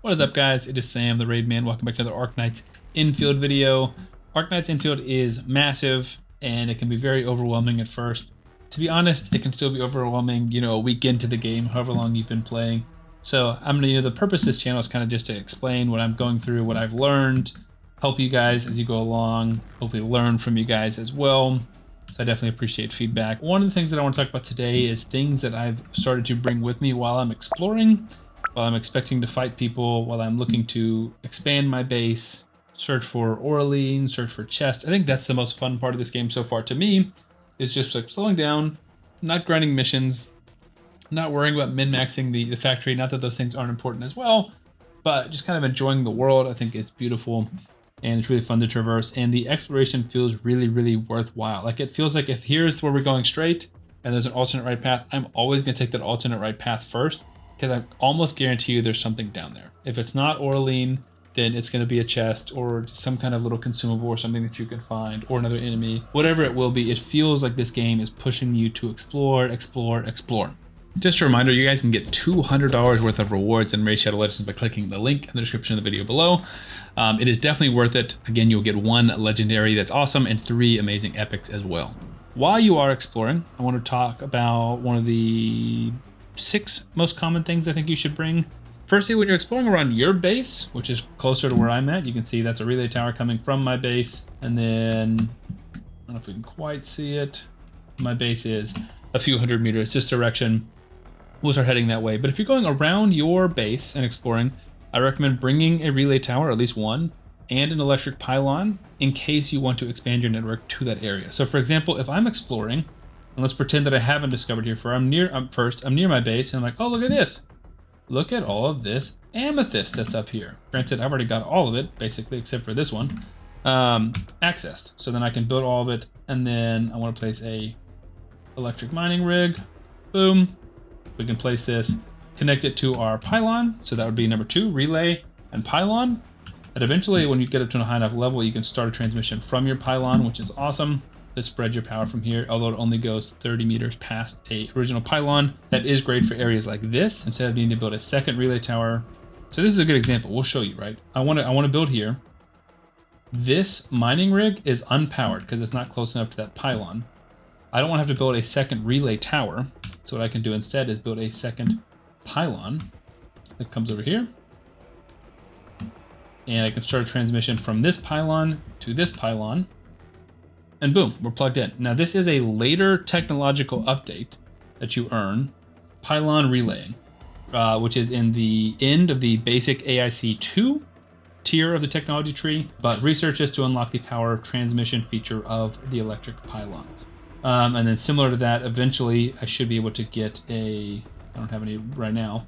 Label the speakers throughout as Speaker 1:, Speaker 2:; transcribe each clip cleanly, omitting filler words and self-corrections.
Speaker 1: What is up, guys? It is Sam, the Raid Man. Welcome back to another Arknights Infield video. Arknights Infield is massive, and it can be very overwhelming at first. To be honest, it can still be overwhelming, a week into the game, however long you've been playing. So the purpose of this channel is kind of just to explain what I'm going through, what I've learned, help you guys as you go along, hopefully learn from you guys as well. So I definitely appreciate feedback. One of the things that I want to talk about today is things that I've started to bring with me while I'm exploring, while I'm expecting to fight people, while I'm looking to expand my base, search for Oraline, search for chests. I think that's the most fun part of this game so far to me, is just like slowing down, not grinding missions, not worrying about min-maxing the factory. Not that those things aren't important as well, but just kind of enjoying the world. I think it's beautiful and it's really fun to traverse, and the exploration feels really, really worthwhile. Like, it feels like if here's where we're going straight and there's an alternate right path, I'm always going to take that alternate right path first, because I almost guarantee you there's something down there. If it's not Oraline, then it's going to be a chest or some kind of little consumable or something that you can find, or another enemy. Whatever it will be, it feels like this game is pushing you to explore, explore, explore. Just a reminder, you guys can get $200 worth of rewards in Raid Shadow Legends by clicking the link in the description of the video below. It is definitely worth it. Again, you'll get 1 legendary that's awesome and 3 amazing epics as well. While you are exploring, I want to talk about one of the 6 most common things I think you should bring. Firstly, when you're exploring around your base, which is closer to where I'm at, you can see that's a relay tower coming from my base. And then, I don't know if we can quite see it. My base is a few hundred meters this direction. We'll start heading that way. But if you're going around your base and exploring, I recommend bringing a relay tower, at least one, and an electric pylon in case you want to expand your network to that area. So for example, if I'm exploring, and let's pretend that I haven't discovered here, I'm near my base, and I'm like, oh, look at this. Look at all of this amethyst that's up here. Granted, I've already got all of it, basically, except for this one, accessed. So then I can build all of it, and then I want to place a electric mining rig. Boom. We can place this, connect it to our pylon. So that would be number 2, relay and pylon. And eventually, when you get up to a high enough level, you can start a transmission from your pylon, which is awesome. To spread your power from here, although it only goes 30 meters past a original pylon. That is great for areas like this, instead of needing to build a second relay tower. So this is a good example. We'll show you, right? I want to build here. This mining rig is unpowered because it's not close enough to that pylon. I don't want to have to build a second relay tower. So what I can do instead is build a second pylon that comes over here. And I can start a transmission from this pylon to this pylon. And boom, we're plugged in. Now this is a later technological update that you earn, pylon relaying, which is in the end of the basic AIC 2 tier of the technology tree, but research is to unlock the power transmission feature of the electric pylons. And then similar to that, eventually I should be able to get I don't have any right now,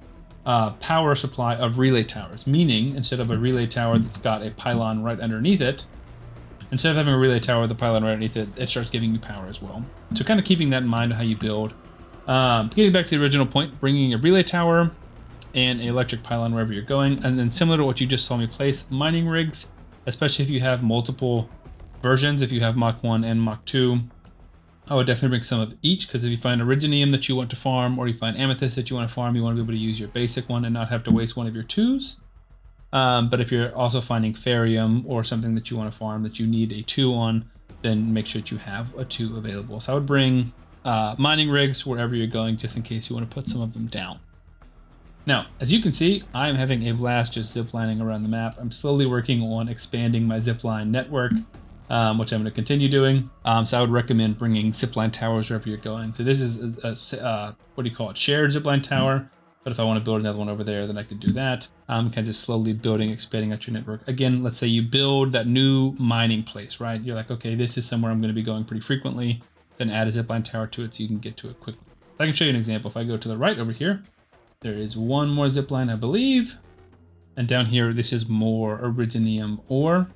Speaker 1: power supply of relay towers, meaning instead of a relay tower that's got a pylon right underneath it, instead of having a relay tower with a pylon right underneath it, it starts giving you power as well. So kind of keeping that in mind of how you build. Getting back to the original point, bringing a relay tower and an electric pylon wherever you're going. And then similar to what you just saw me place, mining rigs, especially if you have multiple versions, if you have Mach 1 and Mach 2, I would definitely bring some of each, because if you find Originium that you want to farm, or you find Amethyst that you want to farm, you want to be able to use your basic one and not have to waste one of your 2s. But if you're also finding Ferium or something that you want to farm that you need a 2 on, then make sure that you have a 2 available. So I would bring mining rigs wherever you're going, just in case you want to put some of them down. Now, as you can see, I'm having a blast just ziplining around the map. I'm slowly working on expanding my zipline network, which I'm going to continue doing. So I would recommend bringing zipline towers wherever you're going. So this is a what do you call it? Shared zipline tower. But if I want to build another one over there, then I could do that. Kind of just slowly building, expanding out your network. Again, let's say you build that new mining place, right? You're like, okay, this is somewhere I'm going to be going pretty frequently. Then add a zipline tower to it so you can get to it quickly. I can show you an example. If I go to the right over here, there is one more zipline, I believe. And down here, this is more Originium ore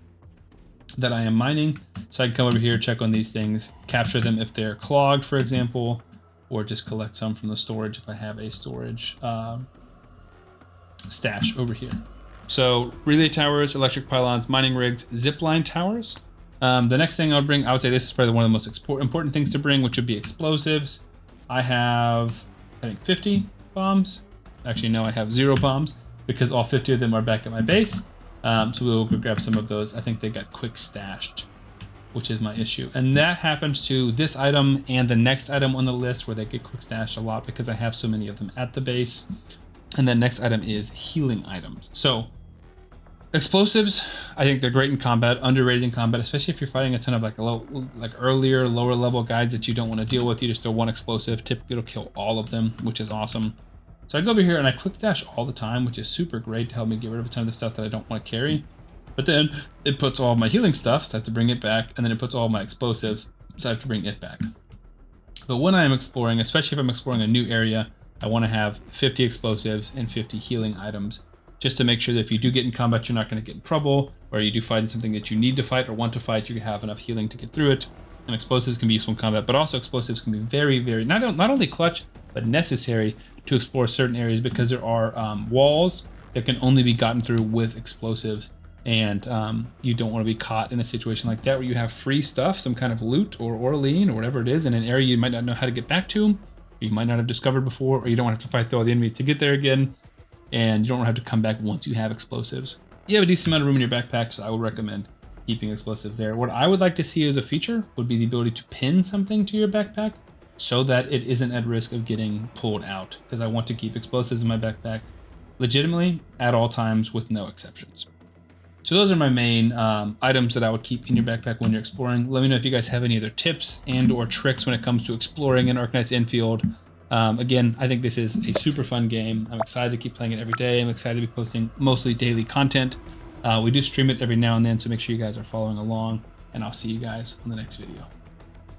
Speaker 1: that I am mining. So I can come over here, check on these things, capture them if they're clogged, for example, or just collect some from the storage if I have a storage stash over here. So relay towers, electric pylons, mining rigs, zipline towers. The next thing I would bring, I would say this is probably one of the most important things to bring, which would be explosives. I have, I think, 50 bombs. Actually, no, I have 0 bombs. because all 50 of them are back at my base. So we'll go grab some of those. I think they got quick stashed, which is my issue. And that happens to this item and the next item on the list where they get quick stashed a lot because I have so many of them at the base. And then next item is healing items. So explosives, I think they're great in combat, underrated in combat, especially if you're fighting a ton of like earlier, lower level guys that you don't want to deal with. You just throw one explosive, typically it'll kill all of them, which is awesome. So I go over here and I quick dash all the time, which is super great to help me get rid of a ton of the stuff that I don't want to carry. But then it puts all of my healing stuff, so I have to bring it back, and then it puts all of my explosives, so I have to bring it back. But when I am exploring, especially if I'm exploring a new area, I want to have 50 explosives and 50 healing items, just to make sure that if you do get in combat, you're not going to get in trouble, or you do fight something that you need to fight or want to fight, you have enough healing to get through it. And explosives can be useful in combat, but also explosives can be very, very, not only clutch, but necessary to explore certain areas, because there are walls that can only be gotten through with explosives. And you don't want to be caught in a situation like that where you have free stuff, some kind of loot or Orlean or whatever it is, in an area you might not know how to get back to, or you might not have discovered before, or you don't have to fight through all the enemies to get there again, and you don't have to come back once you have explosives. You have a decent amount of room in your backpack, so I would recommend keeping explosives there. What I would like to see as a feature would be the ability to pin something to your backpack so that it isn't at risk of getting pulled out, because I want to keep explosives in my backpack legitimately at all times with no exceptions. So those are my main items that I would keep in your backpack when you're exploring. Let me know if you guys have any other tips and or tricks when it comes to exploring in Arknights Endfield. Again, I think this is a super fun game. I'm excited to keep playing it every day. I'm excited to be posting mostly daily content. We do stream it every now and then, so make sure you guys are following along, and I'll see you guys on the next video.